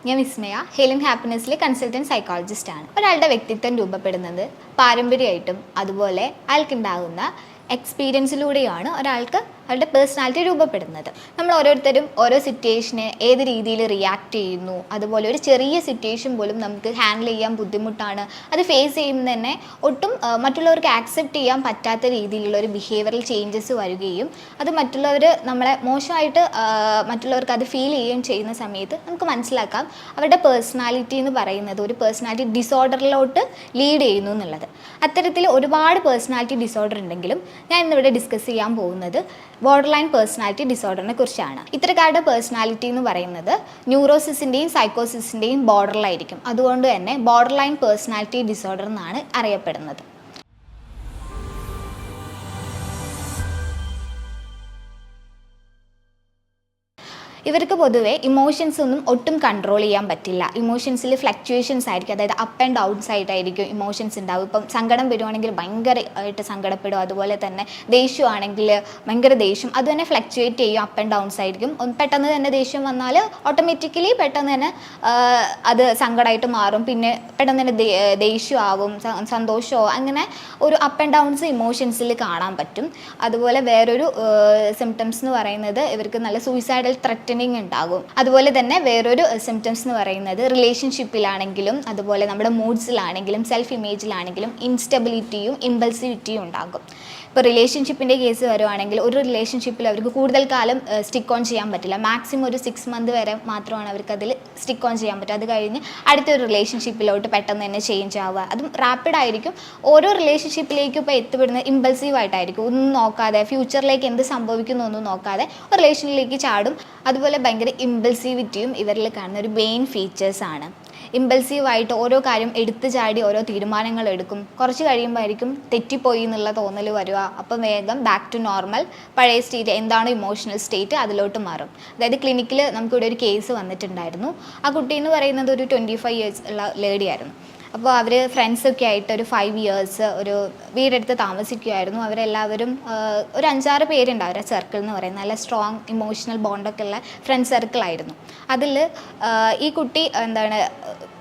ഞാൻ വിസ്മയ, ഹെലിൻ ഹാപ്പിനെസ്സിലെ consultant psychologist ആണ്. ഒരാളുടെ വ്യക്തിത്വം രൂപപ്പെടുന്നത് പാരമ്പര്യമായിട്ടും അതുപോലെ അയാൾക്കുണ്ടാകുന്ന എക്സ്പീരിയൻസിലൂടെയാണ് ഒരാൾക്ക് അവരുടെ പേഴ്സണാലിറ്റി രൂപപ്പെടുന്നത്. നമ്മൾ ഓരോരുത്തരും ഓരോ സിറ്റുവേഷനെ ഏത് രീതിയിൽ റിയാക്ട് ചെയ്യുന്നു, അതുപോലെ ഒരു ചെറിയ സിറ്റുവേഷൻ പോലും നമുക്ക് ഹാൻഡിൽ ചെയ്യാൻ ബുദ്ധിമുട്ടാണ്. അത് ഫേസ് ചെയ്യുമ്പോൾ തന്നെ ഒട്ടും മറ്റുള്ളവർക്ക് ആക്സെപ്റ്റ് ചെയ്യാൻ പറ്റാത്ത രീതിയിലുള്ള ഒരു ബിഹേവിയറൽ ചേഞ്ചസ് വരികയും അത് മറ്റുള്ളവർ നമ്മളെ മോശമായിട്ട് മറ്റുള്ളവർക്ക് അത് ഫീൽ ചെയ്യുകയും ചെയ്യുന്ന സമയത്ത് നമുക്ക് മനസ്സിലാക്കാം അവരുടെ പേഴ്സണാലിറ്റി എന്ന് പറയുന്നത് ഒരു പേഴ്സണാലിറ്റി ഡിസോർഡറിലോട്ട് ലീഡ് ചെയ്യുന്നു എന്നുള്ളത്. അത്തരത്തിൽ ഒരുപാട് പേഴ്സണാലിറ്റി ഡിസോർഡർ ഉണ്ടെങ്കിലും ഞാൻ ഇന്നിവിടെ ഡിസ്കസ് ചെയ്യാൻ പോകുന്നത് ബോർഡർ ലൈൻ പേഴ്സണാലിറ്റി ഡിസോർഡറിനെ കുറിച്ചാണ്. ഇത്തരക്കാരുടെ പേഴ്സണാലിറ്റി എന്ന് പറയുന്നത് ന്യൂറോസിസിൻ്റെയും സൈക്കോസിസിൻ്റെയും ബോർഡറിലായിരിക്കും. അതുകൊണ്ട് തന്നെ ബോർഡർ ലൈൻ പേഴ്സണാലിറ്റി ഡിസോർഡർ എന്നാണ് അറിയപ്പെടുന്നത്. ഇവർക്ക് പൊതുവേ ഇമോഷൻസ് ഒന്നും ഒട്ടും കൺട്രോൾ ചെയ്യാൻ പറ്റില്ല. ഇമോഷൻസിൽ ഫ്ലക്ച്വേഷൻസ് ആയിരിക്കും, അതായത് അപ്പ് ആൻഡ് ഡൗൺസ് ആയിട്ടായിരിക്കും ഇമോഷൻസ് ഉണ്ടാവും. ഇപ്പം സങ്കടം വരുവാണെങ്കിൽ ഭയങ്കരമായിട്ട് സങ്കടപ്പെടും, അതുപോലെ തന്നെ ദേഷ്യമാണെങ്കിൽ ഭയങ്കര ദേഷ്യം, അത് തന്നെ ഫ്ലക്ച്വേറ്റ് ചെയ്യും, അപ്പ് ആൻഡ് ഡൗൺസ് ആയിരിക്കും. പെട്ടെന്ന് തന്നെ ദേഷ്യം വന്നാൽ ഓട്ടോമാറ്റിക്കലി പെട്ടെന്ന് തന്നെ അത് സങ്കടമായിട്ട് മാറും, പിന്നെ പെട്ടെന്ന് തന്നെ ദേഷ്യമാവും, സന്തോഷമോ, അങ്ങനെ ഒരു അപ്പ് ആൻഡ് ഡൗൺസ് ഇമോഷൻസിൽ കാണാൻ പറ്റും. അതുപോലെ വേറൊരു സിംറ്റംസ് എന്ന് പറയുന്നത് ഇവർക്ക് നല്ല സൂയിസൈഡൽ ത്രെറ്റ് ഉണ്ടാകും. അതുപോലെ തന്നെ വേറൊരു സിംറ്റംസ് എന്ന് പറയുന്നത് റിലേഷൻഷിപ്പിലാണെങ്കിലും അതുപോലെ നമ്മുടെ മൂഡ്സിലാണെങ്കിലും സെൽഫ് ഇമേജിലാണെങ്കിലും ഇൻസ്റ്റബിലിറ്റിയും ഇമ്പൾസിവിറ്റിയും ഉണ്ടാകും. ഇപ്പോൾ റിലേഷൻഷിപ്പിൻ്റെ കേസ് വരുവാണെങ്കിൽ ഒരു റിലേഷൻഷിപ്പിൽ അവർക്ക് കൂടുതൽ കാലം സ്റ്റിക്ക് ഓൺ ചെയ്യാൻ പറ്റില്ല. മാക്സിമം ഒരു 6 മന്ത് വരെ മാത്രമാണ് അവർക്ക് അതിൽ സ്റ്റിക്ക് ഓൺ ചെയ്യാൻ പറ്റുക. അത് കഴിഞ്ഞ് അടുത്തൊരു റിലേഷൻഷിപ്പിലോട്ട് പെട്ടെന്ന് തന്നെ ചേഞ്ച് ആവുക, അതും റാപ്പിഡ് ആയിരിക്കും. ഓരോ റിലേഷൻഷിപ്പിലേക്കും ഇപ്പോൾ എത്തിപ്പെടുന്നത് ഇമ്പൾസീവ് ആയിട്ടായിരിക്കും, ഒന്നും നോക്കാതെ ഫ്യൂച്ചറിലേക്ക് എന്ത് സംഭവിക്കുന്നു ഒന്നും നോക്കാതെ ഒരു റിലേഷനിലേക്ക് ചാടും. അതുപോലെ ഭയങ്കര ഇമ്പൾസിവിറ്റിയും ഇവരിൽ കാണുന്ന ഒരു മെയിൻ ഫീച്ചേഴ്സാണ്. ഇമ്പൾസീവായിട്ട് ഓരോ കാര്യം എടുത്തു ചാടി ഓരോ തീരുമാനങ്ങൾ എടുക്കും. കുറച്ച് കഴിയുമ്പോൾ ആയിരിക്കും തെറ്റിപ്പോയി എന്നുള്ള തോന്നൽ വരിക. അപ്പം വേഗം ബാക്ക് ടു നോർമൽ, പഴയ സ്റ്റേറ്റ് എന്താണോ ഇമോഷണൽ സ്റ്റേറ്റ് അതിലോട്ട് മാറും. അതായത് ക്ലിനിക്കിൽ നമുക്കിവിടെ ഒരു കേസ് വന്നിട്ടുണ്ടായിരുന്നു. ആ കുട്ടി എന്ന് പറയുന്നത് ഒരു 25 ഇയേഴ്സ് ഉള്ള ലേഡി ആയിരുന്നു. അപ്പോൾ അവർ ഫ്രണ്ട്സൊക്കെ ആയിട്ട് ഒരു 5 ഇയേഴ്സ് ഒരു വീടെടുത്ത് താമസിക്കുമായിരുന്നു. അവരെല്ലാവരും ഒരു 5-6 പേരുണ്ട് അവരുടെ സർക്കിൾ എന്ന് പറയുന്നത്. നല്ല സ്ട്രോങ് ഇമോഷണൽ ബോണ്ടൊക്കെ ഉള്ള ഫ്രണ്ട് സർക്കിളായിരുന്നു. അതിൽ ഈ കുട്ടി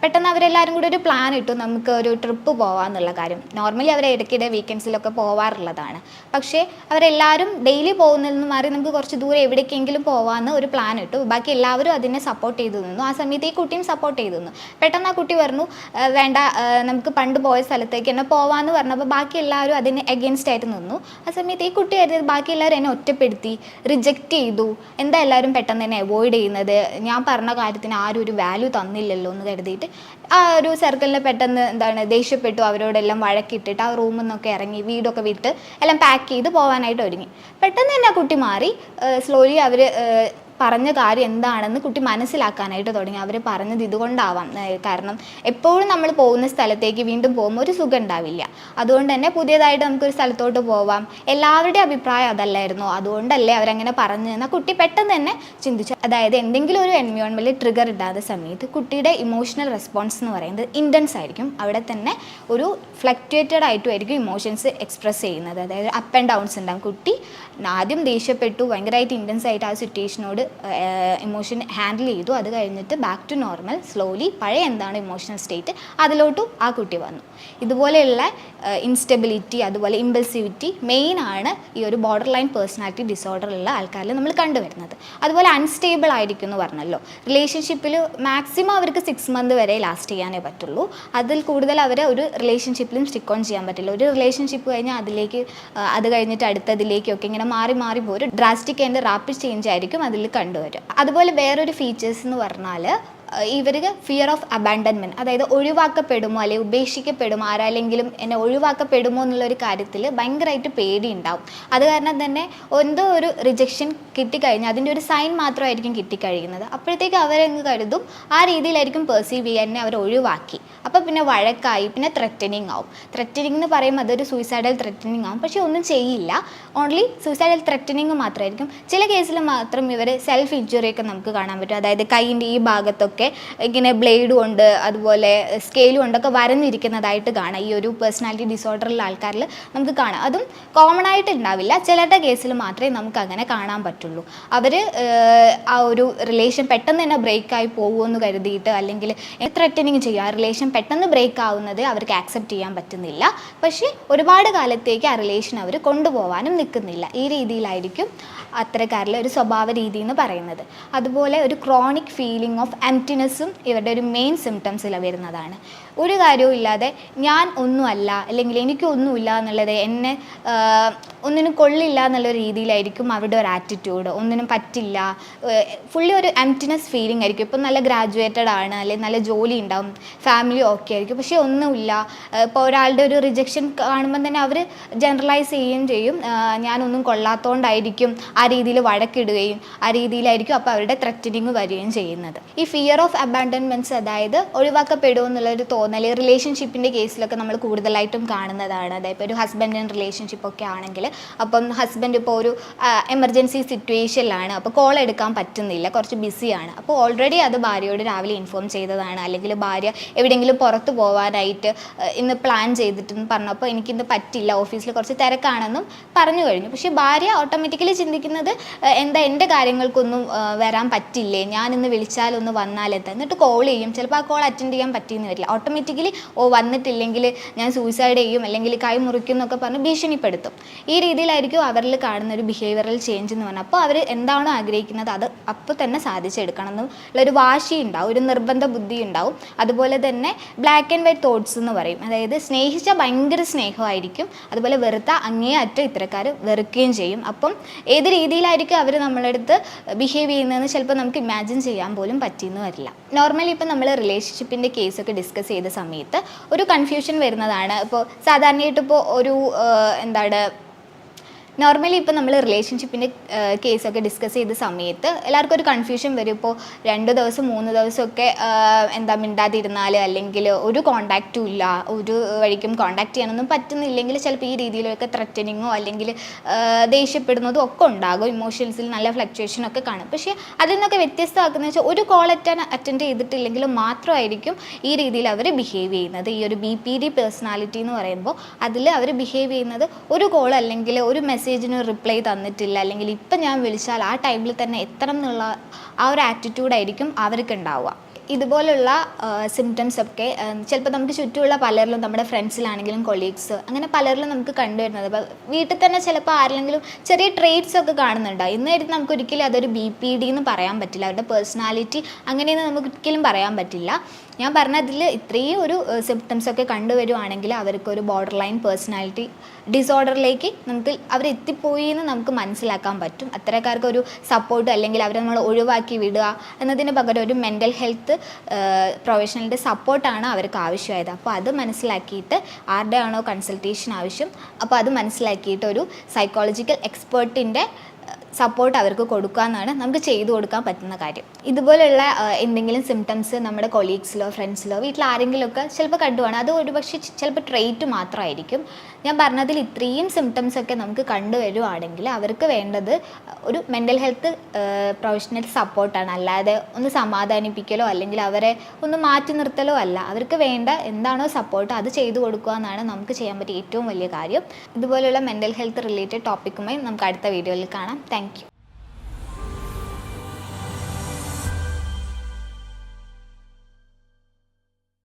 പെട്ടെന്ന് അവരെല്ലാവരും കൂടി ഒരു പ്ലാൻ ഇട്ടു, നമുക്ക് ഒരു ട്രിപ്പ് പോകാമെന്നുള്ള കാര്യം. നോർമലി അവർ ഇടയ്ക്കിടെ വീക്കെൻഡ്സിലൊക്കെ പോവാറുള്ളതാണ്. പക്ഷേ അവരെല്ലാവരും ഡെയിലി പോകുന്നതിൽ നിന്ന് മാറി നമുക്ക് കുറച്ച് ദൂരെ എവിടേക്കെങ്കിലും പോകാമെന്ന് ഒരു പ്ലാൻ ഇട്ടു. ബാക്കി എല്ലാവരും അതിനെ സപ്പോർട്ട് ചെയ്തു നിന്നു. ആ സമയത്ത് ഈ കുട്ടിയും സപ്പോർട്ട് ചെയ്തു നിന്നു. പെട്ടെന്ന് ആ കുട്ടി പറഞ്ഞു, വേണ്ട, നമുക്ക് പണ്ട് പോയ സ്ഥലത്തേക്ക് തന്നെ പോവാമെന്ന് പറഞ്ഞപ്പോൾ ബാക്കി എല്ലാവരും അതിന് എഗെയിൻസ്റ്റ് ആയിട്ട് നിന്നു. ആ സമയത്ത് ഈ കുട്ടി കരുതിയത് ബാക്കി എല്ലാവരും എന്നെ ഒറ്റപ്പെടുത്തി, റിജക്റ്റ് ചെയ്തു, എന്താ എല്ലാവരും പെട്ടെന്ന് തന്നെ അവോയ്ഡ് ചെയ്യുന്നത്, ഞാൻ പറഞ്ഞ കാര്യത്തിന് ആരും ഒരു വാല്യൂ തന്നില്ലല്ലോ എന്ന് കരുതിയിട്ട് ആ ഒരു സർക്കിളിൽ പെട്ടെന്ന് ദേഷ്യപ്പെട്ടു. അവരോടെല്ലാം വഴക്കിട്ടിട്ട് ആ റൂമിൽ നിന്നൊക്കെ ഇറങ്ങി വീടൊക്കെ വിട്ട് എല്ലാം പാക്ക് ചെയ്ത് പോകാനായിട്ട് ഒരുങ്ങി. പെട്ടെന്ന് തന്നെ ആ കുട്ടി മാറി. സ്ലോലി അവർ പറഞ്ഞ കാര്യം എന്താണെന്ന് കുട്ടി മനസ്സിലാക്കാനായിട്ട് തുടങ്ങി. അവർ പറഞ്ഞത് ഇതുകൊണ്ടാവാം, കാരണം എപ്പോഴും നമ്മൾ പോകുന്ന സ്ഥലത്തേക്ക് വീണ്ടും പോകുമ്പോൾ ഒരു സുഖം ഉണ്ടാവില്ല. അതുകൊണ്ട് തന്നെ പുതിയതായിട്ട് നമുക്കൊരു സ്ഥലത്തോട്ട് പോവാം, എല്ലാവരുടെയും അഭിപ്രായം അതല്ലായിരുന്നു, അതുകൊണ്ടല്ലേ അവരങ്ങനെ പറഞ്ഞതെന്ന് കുട്ടി പെട്ടെന്ന് തന്നെ ചിന്തിച്ചു. അതായത് എന്തെങ്കിലും ഒരു എൻവയോൺമെൻറ്റിൽ ട്രിഗർ ഇടാത്ത സമയത്ത് കുട്ടിയുടെ ഇമോഷണൽ റെസ്പോൺസ് എന്ന് പറയുന്നത് ഇൻറ്റൻസ് ആയിരിക്കും. അവിടെ തന്നെ ഒരു ഫ്ലക്ച്വേറ്റഡ് ആയിട്ടുമായിരിക്കും ഇമോഷൻസ് എക്സ്പ്രസ് ചെയ്യുന്നത്. അതായത് അപ്പ് ആൻഡ് ഡൗൺസ് ഉണ്ടാകും. കുട്ടി ആദ്യം ദേഷ്യപ്പെട്ടു, ഭയങ്കരമായിട്ട് ഇൻറ്റൻസ് ആയിട്ട് ആ സിറ്റുവേഷനോട് ഇമോഷൻ ഹാൻഡിൽ ചെയ്തു. അത് കഴിഞ്ഞിട്ട് ബാക്ക് ടു നോർമൽ, സ്ലോലി പഴയ എന്താണ് ഇമോഷണൽ സ്റ്റേറ്റ് അതിലോട്ടും ആ കുട്ടി വന്നു. ഇതുപോലെയുള്ള ഇൻസ്റ്റബിലിറ്റി അതുപോലെ ഇമ്പൾസിവിറ്റി മെയിനാണ് ഈ ഒരു ബോർഡർ ലൈൻ പേഴ്സണാലിറ്റി ഡിസോർഡറുള്ള ആൾക്കാരിൽ നമ്മൾ കണ്ടുവരുന്നത്. അതുപോലെ അൺസ്റ്റേബിൾ ആയിരിക്കും എന്ന് പറഞ്ഞല്ലോ. റിലേഷൻഷിപ്പിൽ മാക്സിമം അവർക്ക് 6 മന്ത് വരെ ലാസ്റ്റ് ചെയ്യാനേ പറ്റുള്ളൂ. അതിൽ കൂടുതൽ അവരെ ഒരു റിലേഷൻഷിപ്പിലും സ്റ്റിക്ക് ഓൺ ചെയ്യാൻ പറ്റില്ല. ഒരു റിലേഷൻഷിപ്പ് കഴിഞ്ഞാൽ അതിലേക്ക് അത് കഴിഞ്ഞിട്ട് അടുത്തതിലേക്കൊക്കെ ഇങ്ങനെ മാറി മാറി പോകും. ഒരു ഡ്രാസ്റ്റിക് ആൻഡ് റാപ്പിഡ് ചേഞ്ച് ആയിരിക്കും അതിൽ കണ്ടുവരും. അതുപോലെ വേറൊരു ഫീച്ചേഴ്സ് എന്ന് പറഞ്ഞാൽ ഇവർക്ക് ഫിയർ ഓഫ് അബാൻഡൻമെൻറ്റ്, അതായത് ഒഴിവാക്കപ്പെടുമോ അല്ലെങ്കിൽ ഉപേക്ഷിക്കപ്പെടുമോ, ആരാലെങ്കിലും എന്നെ ഒഴിവാക്കപ്പെടുമോ എന്നുള്ളൊരു കാര്യത്തിൽ ഭയങ്കരമായിട്ട് പേടിയുണ്ടാവും. അത് കാരണം തന്നെ എന്തോ ഒരു റിജക്ഷൻ കിട്ടിക്കഴിഞ്ഞാൽ അതിൻ്റെ ഒരു സൈൻ മാത്രമായിരിക്കും കിട്ടിക്കഴിയുന്നത്. അപ്പോഴത്തേക്ക് അവരെങ്ങ് കരുതും ആ രീതിയിലായിരിക്കും പെർസീവ് ചെയ്യാൻ, എന്നെ അവർ ഒഴിവാക്കി. അപ്പോൾ പിന്നെ വഴക്കായി, പിന്നെ ത്രെറ്റനിങ് ആവും. ത്രെറ്റനിങ് എന്ന് പറയുമ്പോൾ അതൊരു സൂയിസൈഡൽ ത്രെറ്റനിങ് ആവും, പക്ഷേ ഒന്നും ചെയ്യില്ല, ഓൺലി സൂയിസൈഡൽ ത്രെറ്റനിങ് മാത്രമായിരിക്കും. ചില കേസിൽ മാത്രം ഇവർ സെൽഫ് ഇഞ്ചുറിയൊക്കെ നമുക്ക് കാണാൻ പറ്റും. അതായത് കൈയിൻ്റെ ഈ ഭാഗത്തൊക്കെ ഒക്കെ ഇങ്ങനെ ബ്ലേഡ് കൊണ്ട് അതുപോലെ സ്കെയിൽ കൊണ്ടൊക്കെ വരഞ്ഞിരിക്കുന്നതായിട്ട് കാണാം. ഈ ഒരു പേഴ്സണാലിറ്റി ഡിസോർഡറുള്ള ആൾക്കാരിൽ നമുക്ക് കാണാം. അതും കോമൺ ആയിട്ട് ഉണ്ടാവില്ല, ചിലരുടെ കേസിൽ മാത്രമേ നമുക്ക് അങ്ങനെ കാണാൻ പറ്റുള്ളൂ. അവർ ആ ഒരു റിലേഷൻ പെട്ടെന്ന് തന്നെ ബ്രേക്കായി പോകുമെന്ന് കരുതിയിട്ട് അല്ലെങ്കിൽ ത്രെറ്റനിങ് ചെയ്യുക, ആ റിലേഷൻ പെട്ടെന്ന് ബ്രേക്ക് ആവുന്നത് അവർക്ക് ആക്സെപ്റ്റ് ചെയ്യാൻ പറ്റുന്നില്ല. പക്ഷേ ഒരുപാട് കാലത്തേക്ക് ആ റിലേഷൻ അവർ കൊണ്ടുപോകാനും നിൽക്കുന്നില്ല. ഈ രീതിയിലായിരിക്കും അത്തരക്കാരിലെ ഒരു സ്വഭാവ രീതി എന്ന് പറയുന്നത്. അതുപോലെ ഒരു ക്രോണിക് ഫീലിംഗ് ഓഫ് എംപ്റ്റിനെസ്സും ഇവരുടെ ഒരു മെയിൻ സിംറ്റംസിൽ വരുന്നതാണ്. ഒരു കാര്യവും ഇല്ലാതെ ഞാൻ ഒന്നുമല്ല അല്ലെങ്കിൽ എനിക്കൊന്നുമില്ല എന്നുള്ളത്, എന്നെ ഒന്നിനും കൊള്ളില്ല എന്നുള്ള രീതിയിലായിരിക്കും അവരുടെ ഒരു ആറ്റിറ്റ്യൂഡ്. ഒന്നിനും പറ്റില്ല, ഫുള്ളി ഒരു എംപ്റ്റിനെസ് ഫീലിംഗ് ആയിരിക്കും. ഇപ്പം നല്ല ഗ്രാജുവേറ്റഡ് ആണ് അല്ലെങ്കിൽ നല്ല ജോലി ഉണ്ടാവും, ഫാമിലി ഓക്കെ ആയിരിക്കും, പക്ഷേ ഒന്നുമില്ല. ഇപ്പോൾ ഒരാളുടെ ഒരു റിജക്ഷൻ കാണുമ്പോൾ തന്നെ അവർ ജനറലൈസ് ചെയ്യുകയും ചെയ്യും, ഞാനൊന്നും കൊള്ളാത്തതുകൊണ്ടായിരിക്കും, ആ രീതിയിൽ വഴക്കിടുകയും ആ രീതിയിലായിരിക്കും അപ്പോൾ അവരുടെ ത്രെറ്റനിങ് വരികയും ചെയ്യുന്നത്. ഈ ഫിയർ ഓഫ് അബാൻഡൻമെൻറ്റ്സ്, അതായത് ഒഴിവാക്കപ്പെടുമോ എന്നുള്ളൊരു തോന്നൽ റിലേഷൻഷിപ്പിൻ്റെ കേസിലൊക്കെ നമ്മൾ കൂടുതലായിട്ടും കാണുന്നതാണ്. അതായത് ഇപ്പോൾ ഒരു ഹസ്ബൻഡ് ആൻഡ് റിലേഷൻഷിപ്പ് ഒക്കെ ആണെങ്കിൽ, അപ്പം ഹസ്ബൻഡ് ഇപ്പോൾ ഒരു എമർജൻസി സിറ്റുവേഷനിലാണ്, അപ്പോൾ കോൾ എടുക്കാൻ പറ്റുന്നില്ല, കുറച്ച് ബിസിയാണ്. അപ്പോൾ ഓൾറെഡി അത് ഭാര്യയോട് രാവിലെ ഇൻഫോം ചെയ്തതാണ്, അല്ലെങ്കിൽ ഭാര്യ എവിടെയെങ്കിലും പുറത്ത് പോകാനായിട്ട് ഇന്ന് പ്ലാൻ ചെയ്തിട്ടെന്ന് പറഞ്ഞപ്പോൾ എനിക്കിന്ന് പറ്റില്ല, ഓഫീസിൽ കുറച്ച് തിരക്കാണെന്നും പറഞ്ഞു കഴിഞ്ഞു. പക്ഷേ ഭാര്യ ഓട്ടോമാറ്റിക്കലി ചിന്തിക്കുന്നത്, എന്താ എൻ്റെ കാര്യങ്ങൾക്കൊന്നും വരാൻ പറ്റില്ലേ, ഞാനിന്ന് വിളിച്ചാലൊന്ന് വന്നാലെത്താം, എന്നിട്ട് കോൾ ചെയ്യും. ചിലപ്പോൾ ആ കോൾ അറ്റൻഡ് ചെയ്യാൻ പറ്റിയെന്ന് വരില്ല. ഓട്ടോമാറ്റിക്കലി വന്നിട്ടില്ലെങ്കിൽ ഞാൻ സൂയിസൈഡ് ചെയ്യും അല്ലെങ്കിൽ കൈ മുറിക്കും എന്നൊക്കെ പറഞ്ഞ് ഭീഷണിപ്പെടുത്തും. ഈ രീതിയിലായിരിക്കും അവരിൽ കാണുന്ന ഒരു ബിഹേവിയറൽ ചേഞ്ച് എന്ന് പറഞ്ഞാൽ. അപ്പോൾ അവർ എന്താണോ ആഗ്രഹിക്കുന്നത് അത് അപ്പോൾ തന്നെ സാധിച്ചെടുക്കണം എന്നുള്ളൊരു വാശി ഉണ്ടാവും, ഒരു നിർബന്ധ ബുദ്ധി ഉണ്ടാവും. അതുപോലെ തന്നെ ബ്ലാക്ക് ആൻഡ് വൈറ്റ് തോട്ട്സ് എന്ന് പറയും. അതായത് സ്നേഹിച്ചാൽ ഭയങ്കര സ്നേഹമായിരിക്കും, അതുപോലെ വെറുത്ത അങ്ങേയറ്റം ഇത്തരക്കാർ വെറുക്കുകയും ചെയ്യും. അപ്പം ഏത് രീതിയിലായിരിക്കും അവർ നമ്മളടുത്ത് ബിഹേവ് ചെയ്യുന്നതെന്ന് ചിലപ്പോൾ നമുക്ക് ഇമാജിൻ ചെയ്യാൻ പോലും പറ്റിയെന്ന് വരില്ല. നോർമലി ഇപ്പം നമ്മൾ റിലേഷൻഷിപ്പിൻ്റെ കേസൊക്കെ ഡിസ്കസ് ചെയ്ത സമയത്ത് ഒരു കൺഫ്യൂഷൻ വരുന്നതാണ്. ഇപ്പോൾ സാധാരണയായിട്ട് ഇപ്പോൾ ഒരു നോർമലി ഇപ്പോൾ നമ്മൾ റിലേഷൻഷിപ്പിൻ്റെ കേസൊക്കെ ഡിസ്കസ് ചെയ്ത സമയത്ത് എല്ലാവർക്കും ഒരു കൺഫ്യൂഷൻ വരും. ഇപ്പോൾ 2 ദിവസം 3 ദിവസമൊക്കെ മിണ്ടാതിരുന്നാൽ അല്ലെങ്കിൽ ഒരു കോണ്ടാക്റ്റും ഇല്ല, ഒരു വഴിക്കും കോണ്ടാക്ട് ചെയ്യാനൊന്നും പറ്റുന്നില്ലെങ്കിൽ ചിലപ്പോൾ ഈ രീതിയിലൊക്കെ ത്രെറ്റനിങ്ങോ അല്ലെങ്കിൽ ദേഷ്യപ്പെടുന്നതും ഒക്കെ ഉണ്ടാകും. ഇമോഷൻസിൽ നല്ല ഫ്ലക്ച്വേഷനൊക്കെ കാണും. പക്ഷേ അതിൽ നിന്നൊക്കെ വ്യത്യസ്തമാക്കുന്നത് വെച്ചാൽ ഒരു കോൾ അറ്റൻഡ് ചെയ്തിട്ടില്ലെങ്കിൽ മാത്രമായിരിക്കും ഈ രീതിയിൽ അവർ ബിഹേവ് ചെയ്യുന്നത്. ഈ ഒരു BPD പേഴ്സണാലിറ്റി എന്ന് പറയുമ്പോൾ അതിൽ അവർ ബിഹേവ് ചെയ്യുന്നത് ഒരു കോൾ അല്ലെങ്കിൽ ഒരു മെസ്സേജിന് റിപ്ലൈ തന്നിട്ടില്ല അല്ലെങ്കിൽ ഇപ്പം ഞാൻ വിളിച്ചാൽ ആ ടൈമിൽ തന്നെ എത്തണം എന്നുള്ള ആ ഒരു ആറ്റിറ്റ്യൂഡായിരിക്കും അവർക്ക് ഉണ്ടാവുക. ഇതുപോലുള്ള സിംറ്റംസ് ഒക്കെ ചിലപ്പോൾ നമുക്ക് ചുറ്റുമുള്ള പലരിലും, നമ്മുടെ ഫ്രണ്ട്സിലാണെങ്കിലും കൊളീഗ്സ്, അങ്ങനെ പലരിലും നമുക്ക് കണ്ടുവരുന്നത്. ഇപ്പോൾ വീട്ടിൽ തന്നെ ചിലപ്പോൾ ആരെങ്കിലും ചെറിയ ട്രേറ്റ്സ് ഒക്കെ കാണുന്നുണ്ടാവും. ഇന്നായിരുന്നു നമുക്ക് ഒരിക്കലും അതൊരു BPD എന്ന് പറയാൻ പറ്റില്ല, അവരുടെ പേഴ്സണാലിറ്റി അങ്ങനെയൊന്നും നമുക്ക് ഒരിക്കലും പറയാൻ പറ്റില്ല. ഞാൻ പറഞ്ഞതിൽ ഇത്രയും ഒരു സിംറ്റംസൊക്കെ കണ്ടുവരുവാണെങ്കിൽ അവർക്കൊരു ബോർഡർ ലൈൻ പേഴ്സണാലിറ്റി ഡിസോർഡറിലേക്ക് അവരെത്തിപ്പോയി എന്ന് നമുക്ക് മനസ്സിലാക്കാൻ പറ്റും. അത്തരക്കാർക്കൊരു സപ്പോർട്ട് അല്ലെങ്കിൽ അവരെ നമ്മൾ ഒഴിവാക്കി വിടുക എന്നതിന് പകരം ഒരു മെൻ്റൽ ഹെൽത്ത് പ്രൊഫഷണലിൻ്റെ സപ്പോർട്ടാണ് അവർക്ക് ആവശ്യമായത്. അപ്പോൾ അത് മനസ്സിലാക്കിയിട്ട് ആരുടെ ആണോ കൺസൾട്ടേഷൻ ആവശ്യം, അപ്പോൾ അത് മനസ്സിലാക്കിയിട്ട് ഒരു സൈക്കോളജിക്കൽ എക്സ്പേർട്ടിൻ്റെ സപ്പോർട്ട് അവർക്ക് കൊടുക്കുക എന്നാണ് നമുക്ക് ചെയ്തു കൊടുക്കാൻ പറ്റുന്ന കാര്യം. ഇതുപോലുള്ള എന്തെങ്കിലും സിംറ്റംസ് നമ്മുടെ കൊളീഗ്സിലോ ഫ്രണ്ട്സിലോ വീട്ടിൽ ആരെങ്കിലുമൊക്കെ ചിലപ്പോൾ കണ്ടുപോകണം. അത് ഒരുപക്ഷെ ചിലപ്പോൾ ട്രേറ്റ് മാത്രമായിരിക്കും. ഞാൻ പറഞ്ഞതിൽ ഇത്രയും സിംറ്റംസൊക്കെ നമുക്ക് കണ്ടുവരുവാണെങ്കിൽ അവർക്ക് വേണ്ടത് ഒരു മെൻ്റൽ ഹെൽത്ത് പ്രൊഫഷണൽ സപ്പോർട്ടാണ്, അല്ലാതെ ഒന്ന് സമാധാനിപ്പിക്കലോ അല്ലെങ്കിൽ അവരെ ഒന്ന് മാറ്റി നിർത്തലോ അല്ല. അവർക്ക് വേണ്ട എന്താണോ സപ്പോർട്ട് അത് ചെയ്തു കൊടുക്കുക എന്നാണ് നമുക്ക് ചെയ്യാൻ പറ്റിയ ഏറ്റവും വലിയ കാര്യം. ഇതുപോലുള്ള മെൻ്റൽ ഹെൽത്ത് റിലേറ്റഡ് ടോപ്പിക്കുമായി നമുക്ക് അടുത്ത വീഡിയോയിൽ കാണാം. Thank you.